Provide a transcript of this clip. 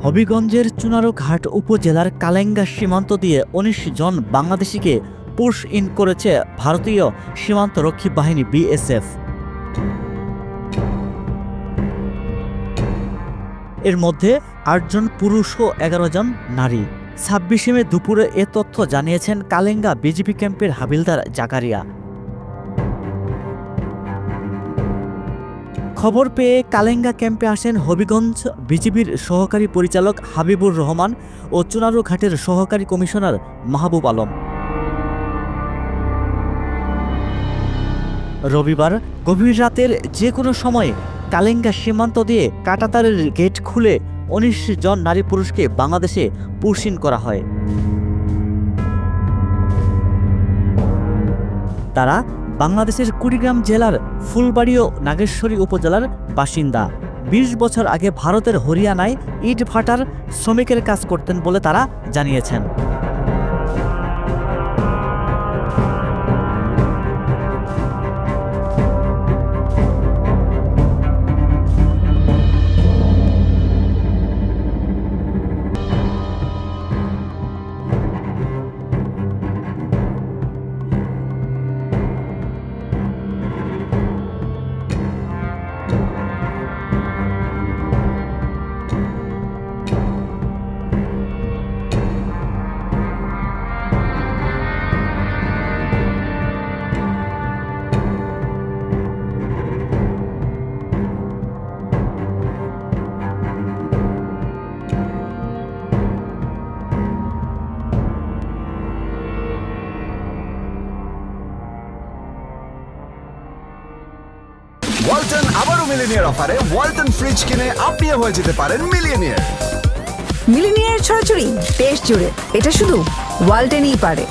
হবিগঞ্জের চুনারুঘাট উপজেলার কালেঙ্গা সীমান্ত দিয়ে ১৯ জন বাংলাদেশিকে পুশ ইন করেছে ভারতীয় সীমান্তরক্ষী বাহিনী বিএসএফ। এর মধ্যে ৮ জন পুরুষ ও ১১ জন নারী। ২৬ মে দুপুরে এ তথ্য জানিয়েছেন কালেঙ্গা বিজিবি ক্যাম্পের হাবিলদার জাকারিয়া। খবর পেয়ে কালেঙ্গা ক্যাম্পে আসেন হবিগঞ্জ বিজিবির সহকারী পরিচালক হাবিবুর রহমান ও চুনারুঘাটের সহকারী কমিশনার মাহবুব আলম। রবিবার গভীর রাতের যে কোনো সময়ে কালেঙ্গা সীমান্ত দিয়ে কাঁটাতারের গেট খুলে ১৯ জন নারী পুরুষকে বাংলাদেশে পুশ ইন করা হয়। তারা বাংলাদেশের কুড়িগ্রাম জেলার ফুলবাড়ী ও নাগেশ্বরী উপজেলার বাসিন্দা। ২০ বছর আগে ভারতের হরিয়ানায় ইট ভাটার শ্রমিকের কাজ করতেন বলে তারা জানিয়েছেন। ওয়ালটন আবারও মিলিনিয়ার অফারে ওয়ালটন ফ্রিজ কিনে আপনিও হয়ে যেতে পারেন মিলিয়নিয়ার। মিলিনিয়ার ছড়াছড়ি দেশ জুড়ে, এটা শুধু ওয়ালটনই পারে।